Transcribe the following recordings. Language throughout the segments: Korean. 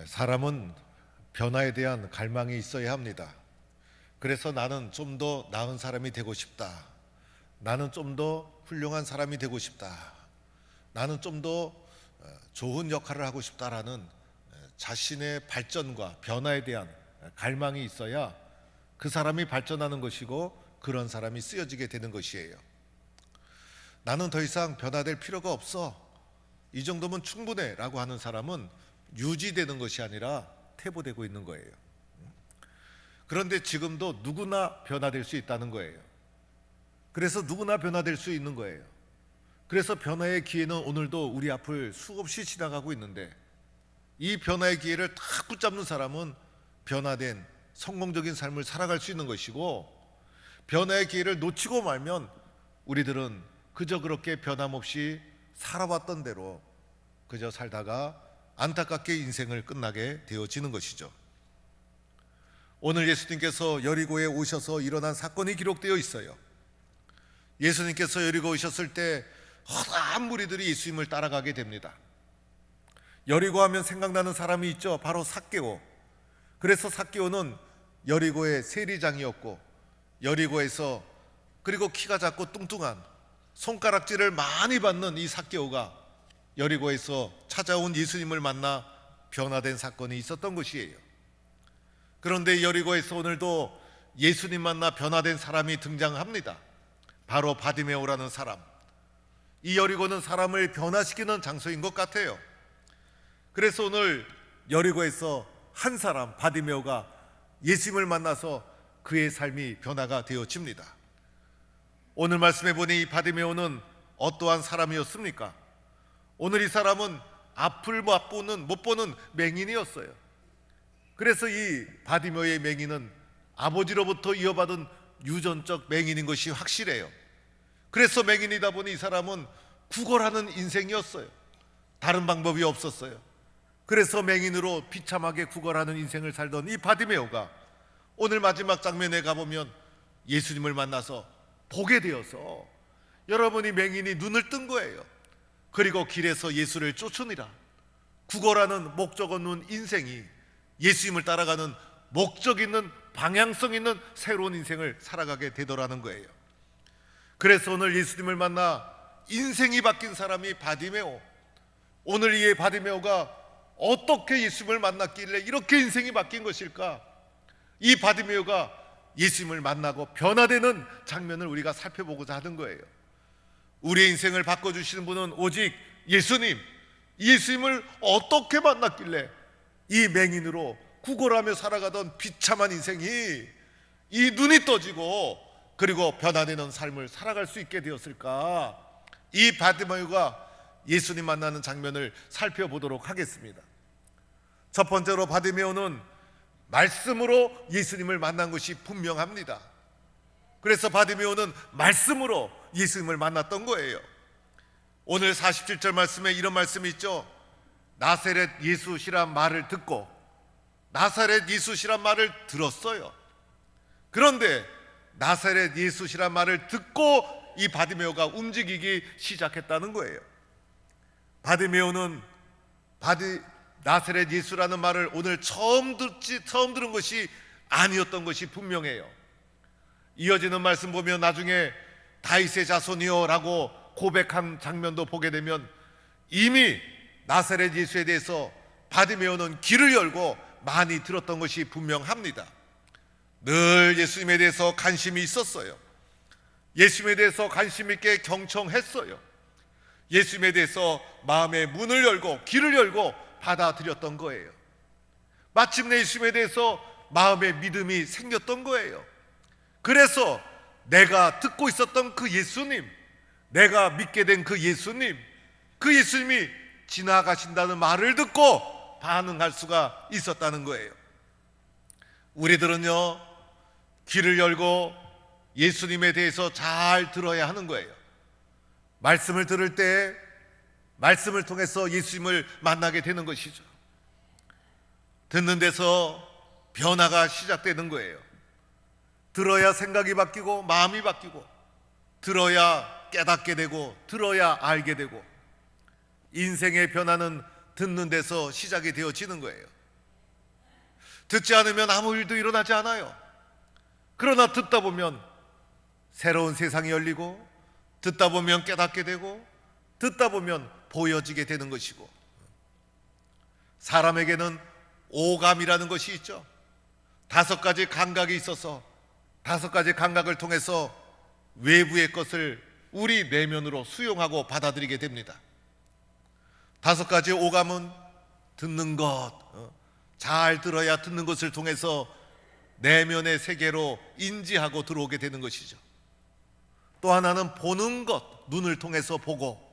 사람은 변화에 대한 갈망이 있어야 합니다. 그래서 나는 좀 더 나은 사람이 되고 싶다. 나는 좀 더 훌륭한 사람이 되고 싶다. 나는 좀 더 좋은 역할을 하고 싶다라는 자신의 발전과 변화에 대한 갈망이 있어야 그 사람이 발전하는 것이고 그런 사람이 쓰여지게 되는 것이에요. 나는 더 이상 변화될 필요가 없어. 이 정도면 충분해 라고 하는 사람은 유지되는 것이 아니라 퇴보되고 있는 거예요. 그런데 지금도 누구나 변화될 수 있다는 거예요. 그래서 누구나 변화될 수 있는 거예요. 그래서 변화의 기회는 오늘도 우리 앞을 수없이 지나가고 있는데 이 변화의 기회를 딱 붙잡는 사람은 변화된 성공적인 삶을 살아갈 수 있는 것이고, 변화의 기회를 놓치고 말면 우리들은 그저 그렇게 변함없이 살아왔던 대로 그저 살다가 안타깝게 인생을 끝나게 되어지는 것이죠. 오늘 예수님께서 여리고에 오셔서 일어난 사건이 기록되어 있어요. 예수님께서 여리고 오셨을 때 허다한 무리들이 예수님을 따라가게 됩니다. 여리고 하면 생각나는 사람이 있죠. 바로 삭개오. 그래서 삭개오는 여리고의 세리장이었고, 여리고에서 그리고 키가 작고 뚱뚱한 손가락질을 많이 받는 이 삭개오가 여리고에서 찾아온 예수님을 만나 변화된 사건이 있었던 것이에요. 그런데 여리고에서 오늘도 예수님 만나 변화된 사람이 등장합니다. 바로 바디메오라는 사람. 이 여리고는 사람을 변화시키는 장소인 것 같아요. 그래서 오늘 여리고에서 한 사람 바디메오가 예수님을 만나서 그의 삶이 변화가 되어집니다. 오늘 말씀해 보니 이 바디메오는 어떠한 사람이었습니까? 오늘 이 사람은 앞을 못 보는 맹인이었어요. 그래서 이 바디메오의 맹인은 아버지로부터 이어받은 유전적 맹인인 것이 확실해요. 그래서 맹인이다 보니 이 사람은 구걸하는 인생이었어요. 다른 방법이 없었어요. 그래서 맹인으로 비참하게 구걸하는 인생을 살던 이 바디메오가 오늘 마지막 장면에 가보면 예수님을 만나서 보게 되어서 여러분이 맹인이 눈을 뜬 거예요. 그리고 길에서 예수를 쫓으니라. 구걸하는 목적 없는 인생이 예수님을 따라가는 목적 있는 방향성 있는 새로운 인생을 살아가게 되더라는 거예요. 그래서 오늘 예수님을 만나 인생이 바뀐 사람이 바디메오. 오늘 이 바디메오가 어떻게 예수님을 만났길래 이렇게 인생이 바뀐 것일까? 이 바디메오가 예수님을 만나고 변화되는 장면을 우리가 살펴보고자 하는 거예요. 우리의 인생을 바꿔주시는 분은 오직 예수님. 예수님을 어떻게 만났길래 이 맹인으로 구걸하며 살아가던 비참한 인생이 이 눈이 떠지고 그리고 변화되는 삶을 살아갈 수 있게 되었을까? 이 바디메오가 예수님 만나는 장면을 살펴보도록 하겠습니다. 첫 번째로 바디메오는 말씀으로 예수님을 만난 것이 분명합니다. 그래서 바디메오는 말씀으로 예수님을 만났던 거예요. 오늘 47절 말씀에 이런 말씀이 있죠. 나사렛 예수시란 말을 듣고 나사렛 예수시란 말을 들었어요. 그런데 나사렛 예수시란 말을 듣고 이 바디메오가 움직이기 시작했다는 거예요. 바디메오는 나사렛 예수라는 말을 오늘 처음 들은 것이 아니었던 것이 분명해요. 이어지는 말씀 보면 나중에 다윗의 자손이요 라고 고백한 장면도 보게 되면 이미 나사렛 예수에 대해서 바디메오는 귀를 열고 많이 들었던 것이 분명합니다. 늘 예수님에 대해서 관심이 있었어요. 예수님에 대해서 관심 있게 경청했어요. 예수님에 대해서 마음의 문을 열고 귀를 열고 받아들였던 거예요. 마침내 예수님에 대해서 마음의 믿음이 생겼던 거예요. 그래서 내가 듣고 있었던 그 예수님, 내가 믿게 된 그 예수님이 지나가신다는 말을 듣고 반응할 수가 있었다는 거예요. 우리들은요, 귀를 열고 예수님에 대해서 잘 들어야 하는 거예요. 말씀을 들을 때 말씀을 통해서 예수님을 만나게 되는 것이죠. 듣는 데서 변화가 시작되는 거예요. 들어야 생각이 바뀌고 마음이 바뀌고, 들어야 깨닫게 되고, 들어야 알게 되고, 인생의 변화는 듣는 데서 시작이 되어지는 거예요. 듣지 않으면 아무 일도 일어나지 않아요. 그러나 듣다 보면 새로운 세상이 열리고, 듣다 보면 깨닫게 되고, 듣다 보면 보여지게 되는 것이고, 사람에게는 오감이라는 것이 있죠. 5가지 감각이 있어서 5가지 감각을 통해서 외부의 것을 우리 내면으로 수용하고 받아들이게 됩니다. 5가지 오감은 듣는 것, 잘 들어야 듣는 것을 통해서 내면의 세계로 인지하고 들어오게 되는 것이죠. 또 하나는 보는 것, 눈을 통해서 보고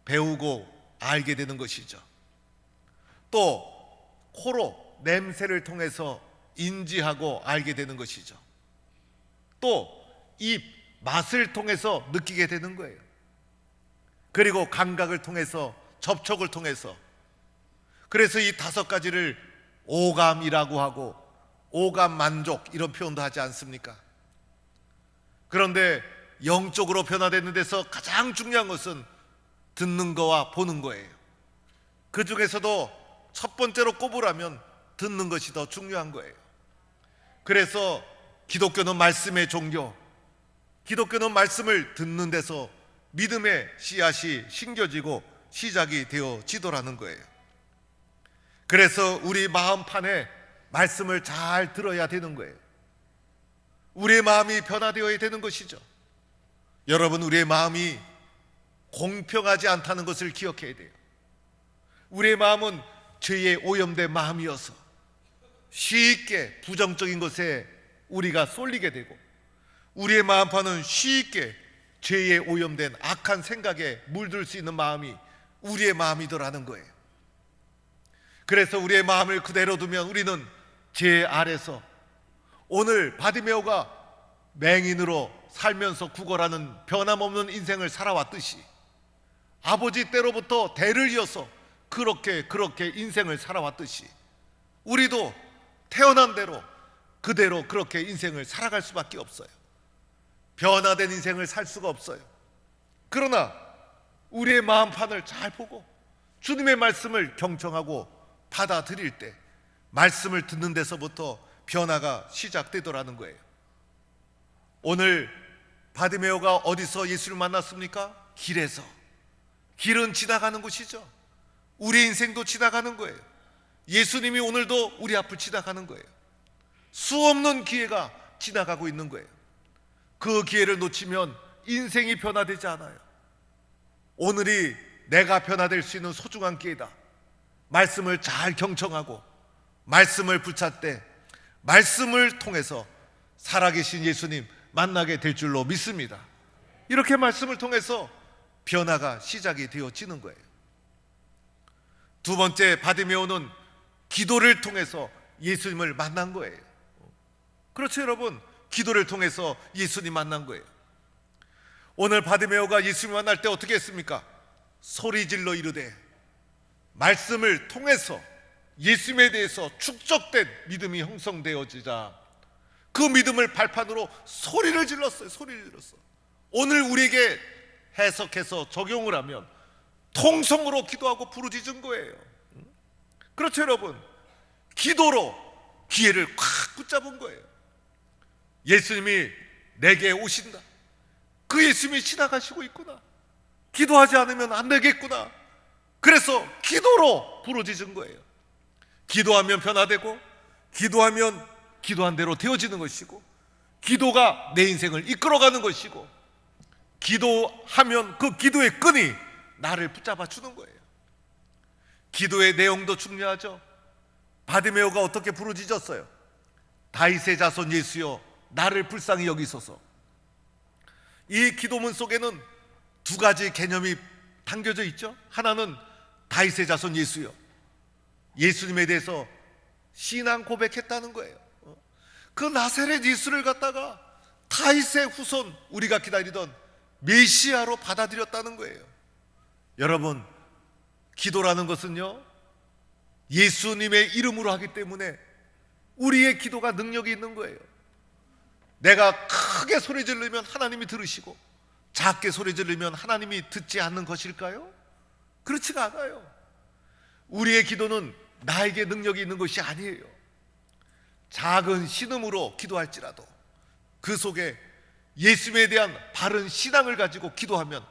배우고 알게 되는 것이죠. 또 코로 냄새를 통해서 인지하고 알게 되는 것이죠. 또 입, 맛을 통해서 느끼게 되는 거예요. 그리고 감각을 통해서, 접촉을 통해서. 그래서 이 5가지를 오감이라고 하고, 오감 만족 이런 표현도 하지 않습니까? 그런데 영적으로 변화되는 데서 가장 중요한 것은 듣는 거와 보는 거예요. 그 중에서도 첫 번째로 꼽으라면 듣는 것이 더 중요한 거예요. 그래서 기독교는 말씀의 종교, 기독교는 말씀을 듣는 데서 믿음의 씨앗이 심겨지고 시작이 되어지더라는 거예요. 그래서 우리 마음판에 말씀을 잘 들어야 되는 거예요. 우리의 마음이 변화되어야 되는 것이죠. 여러분, 우리의 마음이 공평하지 않다는 것을 기억해야 돼요. 우리의 마음은 죄에 오염된 마음이어서 쉽게 부정적인 것에 우리가 쏠리게 되고, 우리의 마음판은 쉽게 죄에 오염된 악한 생각에 물들 수 있는 마음이 우리의 마음이더라는 거예요. 그래서 우리의 마음을 그대로 두면 우리는 죄 아래서, 오늘 바디메오가 맹인으로 살면서 구걸하는 변함없는 인생을 살아왔듯이, 아버지 때로부터 대를 이어서 그렇게 인생을 살아왔듯이, 우리도 태어난 대로 그대로 그렇게 인생을 살아갈 수밖에 없어요. 변화된 인생을 살 수가 없어요. 그러나 우리의 마음판을 잘 보고 주님의 말씀을 경청하고 받아들일 때 말씀을 듣는 데서부터 변화가 시작되더라는 거예요. 오늘 바디메오가 어디서 예수를 만났습니까? 길에서. 길은 지나가는 곳이죠. 우리 인생도 지나가는 거예요. 예수님이 오늘도 우리 앞을 지나가는 거예요. 수없는 기회가 지나가고 있는 거예요. 그 기회를 놓치면 인생이 변화되지 않아요. 오늘이 내가 변화될 수 있는 소중한 기회다. 말씀을 잘 경청하고 말씀을 붙잡되 말씀을 통해서 살아계신 예수님 만나게 될 줄로 믿습니다. 이렇게 말씀을 통해서 변화가 시작이 되어지는 거예요. 두 번째, 바디메오는 기도를 통해서 예수님을 만난 거예요. 그렇죠, 여러분? 기도를 통해서 예수님 만난 거예요. 오늘 바디메오가 예수님 만날 때 어떻게 했습니까? 소리질러 이르되, 말씀을 통해서 예수님에 대해서 축적된 믿음이 형성되어지자 그 믿음을 발판으로 소리를 질렀어요. 소리를 질렀어. 오늘 우리에게 해석해서 적용을 하면 통성으로 기도하고 부르짖은 거예요. 그렇죠, 여러분? 기도로 기회를 콱 붙잡은 거예요. 예수님이 내게 오신다. 그 예수님이 지나가시고 있구나. 기도하지 않으면 안 되겠구나. 그래서 기도로 부르짖은 거예요. 기도하면 변화되고, 기도하면 기도한 대로 되어지는 것이고, 기도가 내 인생을 이끌어가는 것이고, 기도하면 그 기도의 끈이 나를 붙잡아 주는 거예요. 기도의 내용도 중요하죠. 바디메오가 어떻게 부르짖었어요? 다윗의 자손 예수여, 나를 불쌍히 여기소서. 이 기도문 속에는 두 가지 개념이 담겨져 있죠. 하나는 다윗의 자손 예수여, 예수님에 대해서 신앙 고백했다는 거예요. 그 나사렛 예수를 갖다가 다윗의 후손, 우리가 기다리던 메시아로 받아들였다는 거예요. 여러분, 기도라는 것은요, 예수님의 이름으로 하기 때문에 우리의 기도가 능력이 있는 거예요. 내가 크게 소리 지르면 하나님이 들으시고 작게 소리 지르면 하나님이 듣지 않는 것일까요? 그렇지가 않아요. 우리의 기도는 나에게 능력이 있는 것이 아니에요. 작은 신음으로 기도할지라도 그 속에 예수님에 대한 바른 신앙을 가지고 기도하면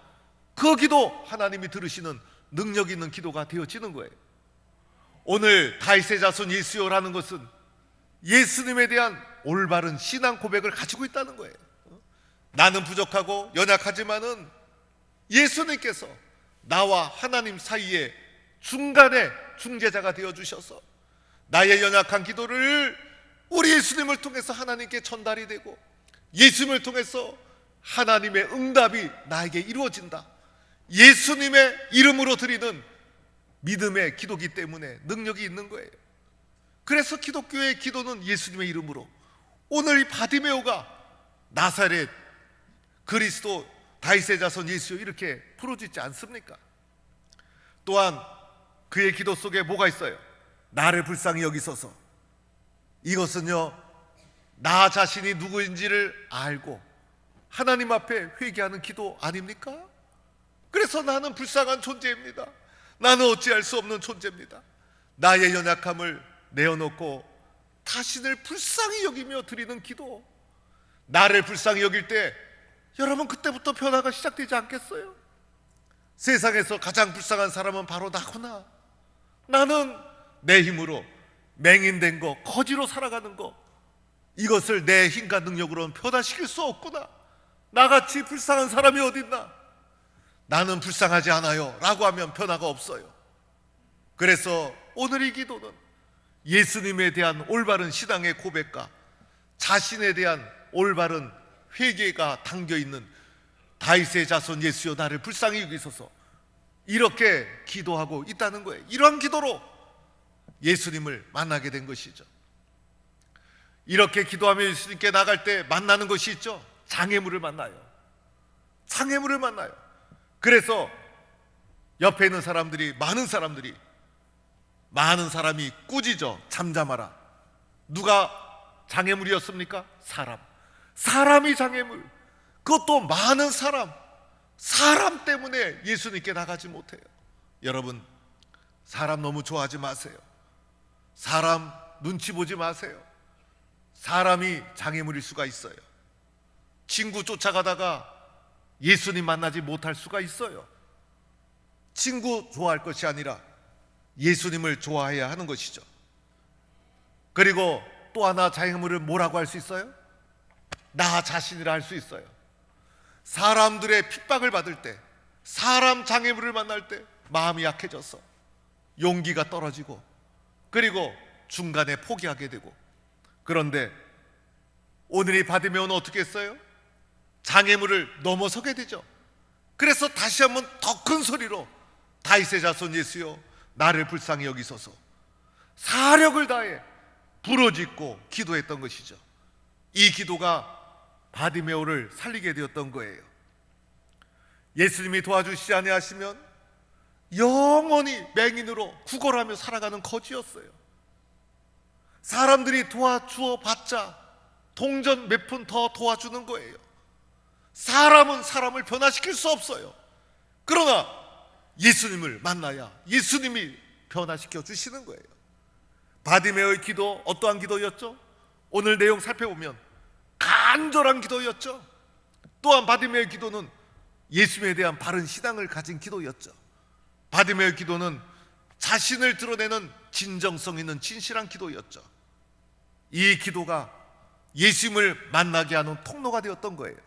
그 기도 하나님이 들으시는 능력 있는 기도가 되어지는 거예요. 오늘 다윗의 자손 예수여라는 것은 예수님에 대한 올바른 신앙 고백을 가지고 있다는 거예요. 나는 부족하고 연약하지만은 예수님께서 나와 하나님 사이에 중간에 중재자가 되어주셔서 나의 연약한 기도를 우리 예수님을 통해서 하나님께 전달이 되고 예수님을 통해서 하나님의 응답이 나에게 이루어진다. 예수님의 이름으로 드리는 믿음의 기도기 때문에 능력이 있는 거예요. 그래서 기독교의 기도는 예수님의 이름으로, 오늘 이 바디메오가 나사렛 그리스도 다윗의 자손 예수여 이렇게 부르짖지 않습니까? 또한 그의 기도 속에 뭐가 있어요? 나를 불쌍히 여기소서. 이것은요, 나 자신이 누구인지를 알고 하나님 앞에 회개하는 기도 아닙니까? 그래서 나는 불쌍한 존재입니다. 나는 어찌할 수 없는 존재입니다. 나의 연약함을 내어놓고 자신을 불쌍히 여기며 드리는 기도. 나를 불쌍히 여길 때 여러분 그때부터 변화가 시작되지 않겠어요? 세상에서 가장 불쌍한 사람은 바로 나구나. 나는 내 힘으로 맹인된 거, 거지로 살아가는 거, 이것을 내 힘과 능력으로는 변화시킬 수 없구나. 나같이 불쌍한 사람이 어딨나? 나는 불쌍하지 않아요 라고 하면 변화가 없어요. 그래서 오늘 이 기도는 예수님에 대한 올바른 신앙의 고백과 자신에 대한 올바른 회개가 담겨있는 다윗의 자손 예수여 나를 불쌍히 여기소서, 이렇게 기도하고 있다는 거예요. 이러한 기도로 예수님을 만나게 된 것이죠. 이렇게 기도하며 예수님께 나갈 때 만나는 것이 있죠. 장애물을 만나요. 장애물을 만나요. 그래서 옆에 있는 사람들이, 많은 사람이 꾸짖어 잠잠하라. 누가 장애물이었습니까? 사람이 장애물. 그것도 많은 사람 때문에 예수님께 나가지 못해요. 여러분, 사람 너무 좋아하지 마세요. 사람 눈치 보지 마세요. 사람이 장애물일 수가 있어요. 친구 쫓아가다가 예수님 만나지 못할 수가 있어요. 친구 좋아할 것이 아니라 예수님을 좋아해야 하는 것이죠. 그리고 또 하나 장애물을 뭐라고 할 수 있어요? 나 자신이라 할 수 있어요. 사람들의 핍박을 받을 때, 사람 장애물을 만날 때 마음이 약해져서 용기가 떨어지고, 그리고 중간에 포기하게 되고. 그런데 오늘 이 바디메오는 어떻게 했어요? 장애물을 넘어서게 되죠. 그래서 다시 한번 더 큰 소리로 다윗의 자손 예수여 나를 불쌍히 여기소서, 사력을 다해 부르짖고 기도했던 것이죠. 이 기도가 바디메오를 살리게 되었던 거예요. 예수님이 도와주시지 아니하시면 영원히 맹인으로 구걸하며 살아가는 거지였어요. 사람들이 도와주어 봤자 동전 몇 푼 더 도와주는 거예요. 사람은 사람을 변화시킬 수 없어요. 그러나 예수님을 만나야 예수님이 변화시켜 주시는 거예요. 바디메오의 기도 어떠한 기도였죠? 오늘 내용 살펴보면 간절한 기도였죠. 또한 바디메오의 기도는 예수님에 대한 바른 신앙을 가진 기도였죠. 바디메오의 기도는 자신을 드러내는 진정성 있는 진실한 기도였죠. 이 기도가 예수님을 만나게 하는 통로가 되었던 거예요.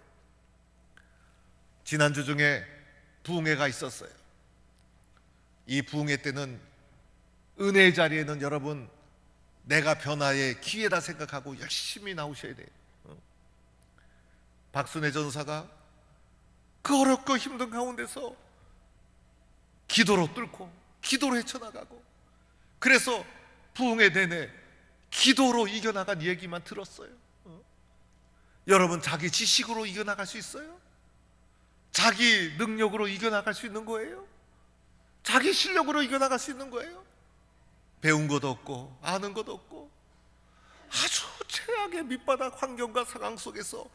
지난주 중에 부흥회가 있었어요. 이 부흥회 때는 은혜의 자리에는 여러분 내가 변화의 기회다 생각하고 열심히 나오셔야 돼요. 박순애 전사가 그 어렵고 힘든 가운데서 기도로 뚫고 기도로 헤쳐나가고, 그래서 부흥회 내내 기도로 이겨나간 얘기만 들었어요. 여러분, 자기 지식으로 이겨나갈 수 있어요? 자기 능력으로 이겨나갈 수 있는 거예요? 자기 실력으로 이겨나갈 수 있는 거예요? 배운 것도 없고 아는 것도 없고 아주 최악의 밑바닥 환경과 상황 속에서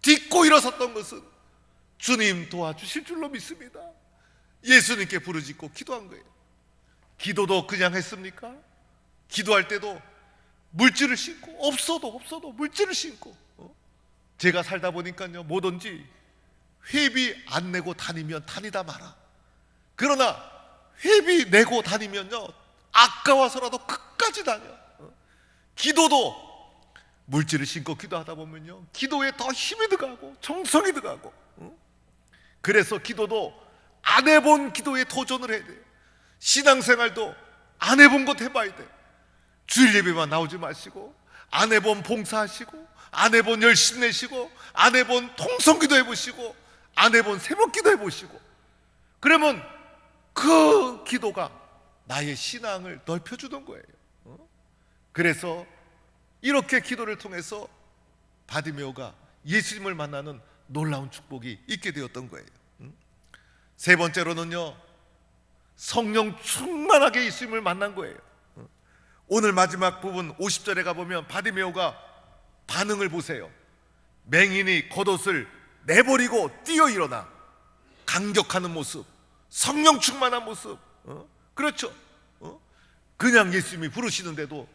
딛고 일어섰던 것은 주님 도와주실 줄로 믿습니다. 예수님께 부르짖고 기도한 거예요. 기도도 그냥 했습니까? 기도할 때도 물질을 신고, 없어도 물질을 신고. 제가 살다 보니까요, 뭐든지 회비 안 내고 다니면 다니다 마라. 그러나 회비 내고 다니면요, 아까워서라도 끝까지 다녀. 기도도 물질을 신고 기도하다 보면요, 기도에 더 힘이 들어가고 정성이 들어가고. 그래서 기도도 안 해본 기도에 도전을 해야 돼요. 신앙생활도 안 해본 것 해봐야 돼. 주일 예배만 나오지 마시고, 안 해본 봉사하시고, 안 해본 열심 내시고, 안 해본 통성기도 해보시고, 안 해본 새벽기도 해보시고, 그러면 그 기도가 나의 신앙을 넓혀주던 거예요. 그래서 이렇게 기도를 통해서 바디메오가 예수님을 만나는 놀라운 축복이 있게 되었던 거예요. 세 번째로는요, 성령 충만하게 예수님을 만난 거예요. 오늘 마지막 부분 50절에 가보면 바디메오가 반응을 보세요. 맹인이 겉옷을 내버리고 뛰어 일어나 감격하는 모습, 성령 충만한 모습. 그렇죠. 그냥 예수님이 부르시는데도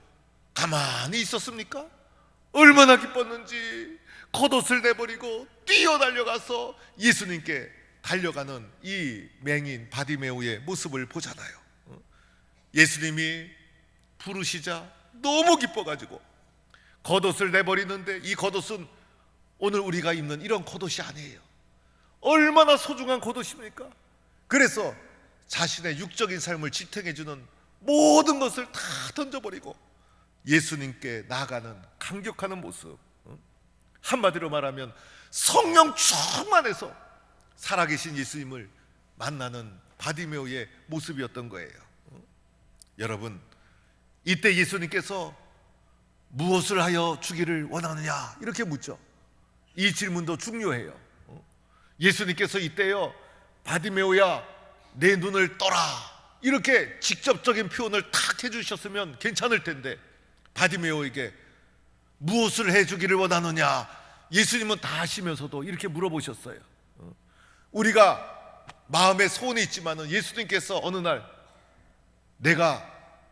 가만히 있었습니까? 얼마나 기뻤는지 겉옷을 내버리고 뛰어 달려가서 예수님께 달려가는 이 맹인 바디메오의 모습을 보잖아요. 예수님이 부르시자 너무 기뻐가지고 겉옷을 내버리는데, 이 겉옷은 오늘 우리가 입는 이런 겉옷이 아니에요. 얼마나 소중한 겉옷입니까? 그래서 자신의 육적인 삶을 지탱해주는 모든 것을 다 던져버리고 예수님께 나아가는 감격하는 모습. 한마디로 말하면 성령 충만해서 살아계신 예수님을 만나는 바디메오의 모습이었던 거예요. 여러분, 이때 예수님께서 무엇을 하여 주기를 원하느냐 이렇게 묻죠. 이 질문도 중요해요. 예수님께서 이때요, 바디메오야 내 눈을 떠라 이렇게 직접적인 표현을 탁 해주셨으면 괜찮을 텐데, 바디메오에게 무엇을 해주기를 원하느냐, 예수님은 다 아시면서도 이렇게 물어보셨어요. 우리가 마음에 소원이 있지만은 예수님께서 어느 날 내가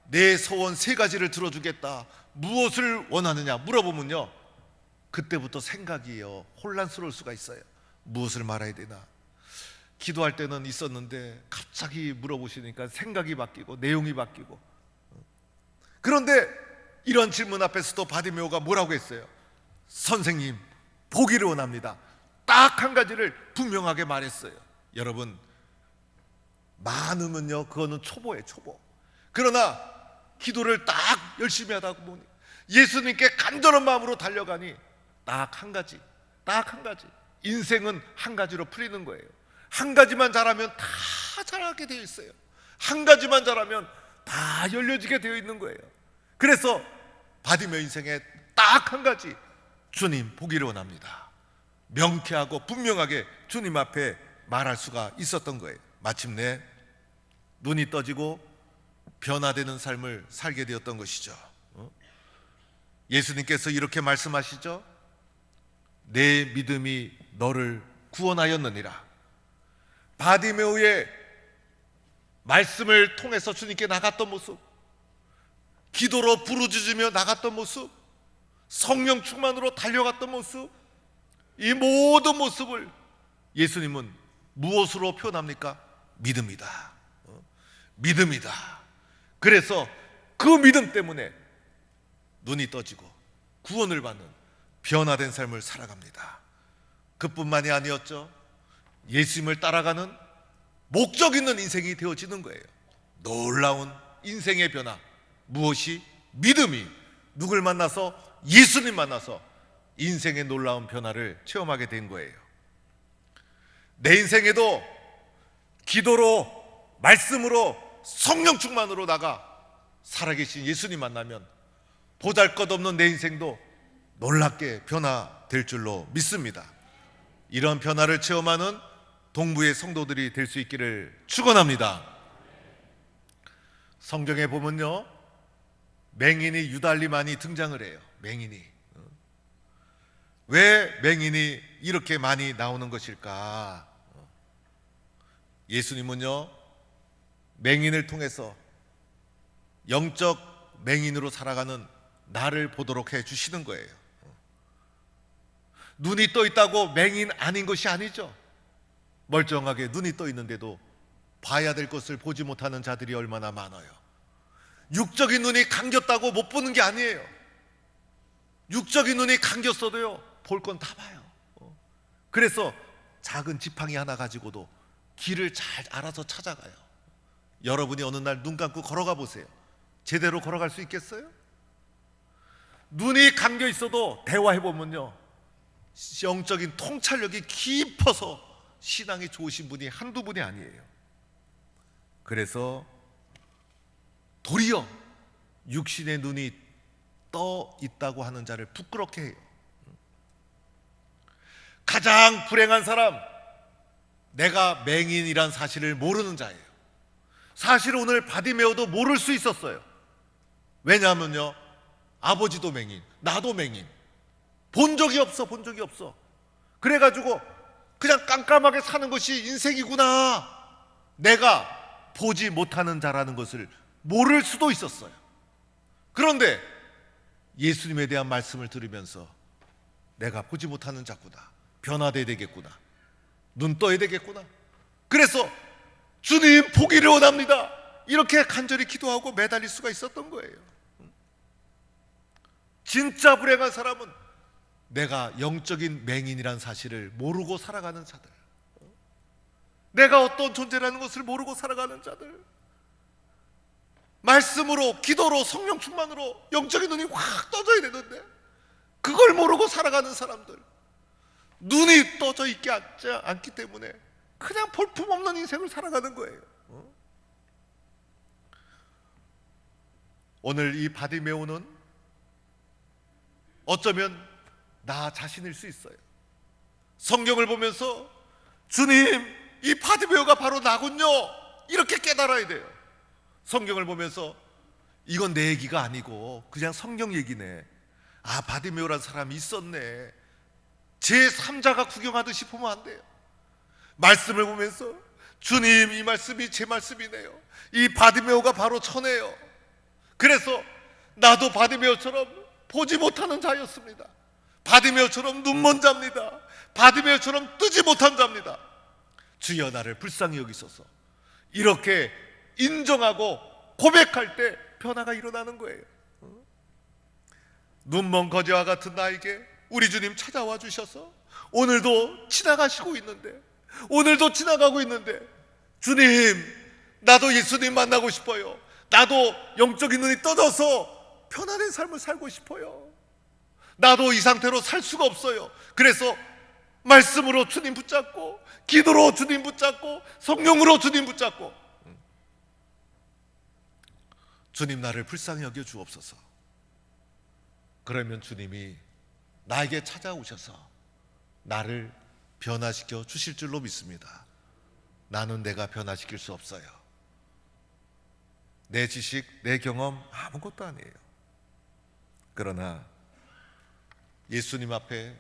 내 소원 세 가지를 들어주겠다, 무엇을 원하느냐 물어보면요, 그때부터 생각이요 혼란스러울 수가 있어요. 무엇을 말해야 되나, 기도할 때는 있었는데 갑자기 물어보시니까 생각이 바뀌고 내용이 바뀌고. 그런데 이런 질문 앞에서도 바디메오가 뭐라고 했어요? 선생님, 보기를 원합니다. 딱 한 가지를 분명하게 말했어요. 여러분, 많으면요 그거는 초보예요, 초보. 그러나 기도를 딱 열심히 하다 보니 예수님께 간절한 마음으로 달려가니 딱 한 가지, 딱 한 가지. 인생은 한 가지로 풀리는 거예요. 한 가지만 잘하면 다 잘하게 되어 있어요. 한 가지만 잘하면 다 열려지게 되어 있는 거예요. 그래서 바디메오 인생에 딱 한 가지, 주님 보기를 원합니다. 명쾌하고 분명하게 주님 앞에 말할 수가 있었던 거예요. 마침내 눈이 떠지고 변화되는 삶을 살게 되었던 것이죠. 예수님께서 이렇게 말씀하시죠. 내 믿음이 너를 구원하였느니라. 바디메오의 말씀을 통해서 주님께 나갔던 모습, 기도로 부르짖으며 나갔던 모습, 성령 충만으로 달려갔던 모습, 이 모든 모습을 예수님은 무엇으로 표현합니까? 믿음이다. 믿음이다. 그래서 그 믿음 때문에 눈이 떠지고 구원을 받는 변화된 삶을 살아갑니다. 그뿐만이 아니었죠. 예수님을 따라가는 목적 있는 인생이 되어지는 거예요. 놀라운 인생의 변화, 무엇이? 믿음이 누굴 만나서? 예수님 만나서 인생의 놀라운 변화를 체험하게 된 거예요. 내 인생에도 기도로, 말씀으로, 성령 충만으로 나가 살아계신 예수님 만나면 보잘것없는 내 인생도 놀랍게 변화될 줄로 믿습니다. 이런 변화를 체험하는 동부의 성도들이 될 수 있기를 축원합니다. 성경에 보면요, 맹인이 유달리 많이 등장을 해요. 맹인이. 왜 맹인이 이렇게 많이 나오는 것일까? 예수님은요, 맹인을 통해서 영적 맹인으로 살아가는 나를 보도록 해 주시는 거예요. 눈이 떠 있다고 맹인 아닌 것이 아니죠. 멀쩡하게 눈이 떠 있는데도 봐야 될 것을 보지 못하는 자들이 얼마나 많아요. 육적인 눈이 감겼다고 못 보는 게 아니에요. 육적인 눈이 감겼어도요, 볼 건 다 봐요. 그래서 작은 지팡이 하나 가지고도 길을 잘 알아서 찾아가요. 여러분이 어느 날 눈 감고 걸어가 보세요. 제대로 걸어갈 수 있겠어요? 눈이 감겨 있어도 대화해보면요, 영적인 통찰력이 깊어서 신앙이 좋으신 분이 한두 분이 아니에요. 그래서 도리어 육신의 눈이 떠 있다고 하는 자를 부끄럽게 해요. 가장 불행한 사람, 내가 맹인이란 사실을 모르는 자예요. 사실 오늘 바디메오도 모를 수 있었어요. 왜냐하면요, 아버지도 맹인, 나도 맹인, 본 적이 없어. 그래가지고 그냥 깜깜하게 사는 것이 인생이구나, 내가 보지 못하는 자라는 것을 모를 수도 있었어요. 그런데 예수님에 대한 말씀을 들으면서 내가 보지 못하는 자구나, 변화돼야 되겠구나, 눈 떠야 되겠구나, 그래서 주님 보기를 원합니다, 이렇게 간절히 기도하고 매달릴 수가 있었던 거예요. 진짜 불행한 사람은 내가 영적인 맹인이란 사실을 모르고 살아가는 자들, 내가 어떤 존재라는 것을 모르고 살아가는 자들, 말씀으로, 기도로, 성령 충만으로 영적인 눈이 확 떠져야 되는데 그걸 모르고 살아가는 사람들, 눈이 떠져 있지 않기 때문에 그냥 볼품없는 인생을 살아가는 거예요. 오늘 이 바디메오는 어쩌면 나 자신일 수 있어요. 성경을 보면서 주님, 이 바디메오가 바로 나군요, 이렇게 깨달아야 돼요. 성경을 보면서 이건 내 얘기가 아니고 그냥 성경 얘기네, 아 바디메오란 사람이 있었네, 제3자가 구경하듯이 보면 안 돼요. 말씀을 보면서 주님, 이 말씀이 제 말씀이네요, 이 바디메오가 바로 저네요. 그래서 나도 바디메오처럼 보지 못하는 자였습니다. 바디메오처럼 눈먼 자입니다. 바디메오처럼 뜨지 못한 자입니다. 주여 나를 불쌍히 여기소서, 이렇게 인정하고 고백할 때 변화가 일어나는 거예요. 눈먼 거지와 같은 나에게 우리 주님 찾아와 주셔서 오늘도 지나가시고 있는데, 오늘도 지나가고 있는데, 주님, 나도 예수님 만나고 싶어요, 나도 영적인 눈이 떠져서 편안한 삶을 살고 싶어요, 나도 이 상태로 살 수가 없어요. 그래서 말씀으로 주님 붙잡고, 기도로 주님 붙잡고, 성령으로 주님 붙잡고, 주님 나를 불쌍히 여겨 주옵소서. 그러면 주님이 나에게 찾아오셔서 나를 변화시켜 주실 줄로 믿습니다. 나는 내가 변화시킬 수 없어요. 내 지식, 내 경험 아무것도 아니에요. 그러나 예수님 앞에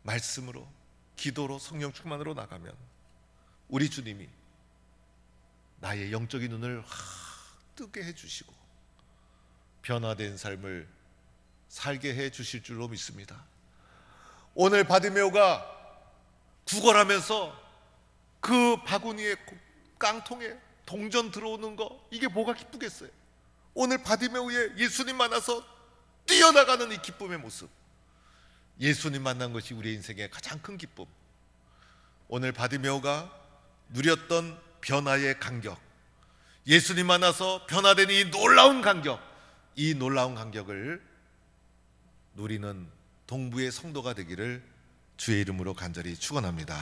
말씀으로, 기도로, 성령 충만으로 나가면 우리 주님이 나의 영적인 눈을 확 뜨게 해주시고 변화된 삶을 살게 해 주실 줄로 믿습니다. 오늘 바디메오가 구걸하면서 그 바구니에, 깡통에 동전 들어오는 거, 이게 뭐가 기쁘겠어요? 오늘 바디메오에 예수님 만나서 뛰어나가는 이 기쁨의 모습, 예수님 만난 것이 우리의 인생의 가장 큰 기쁨. 오늘 바디메오가 누렸던 변화의 간격, 예수님 만나서 변화된 이 놀라운 간격, 이 놀라운 간격을 누리는 동부의 성도가 되기를 주의 이름으로 간절히 축원합니다.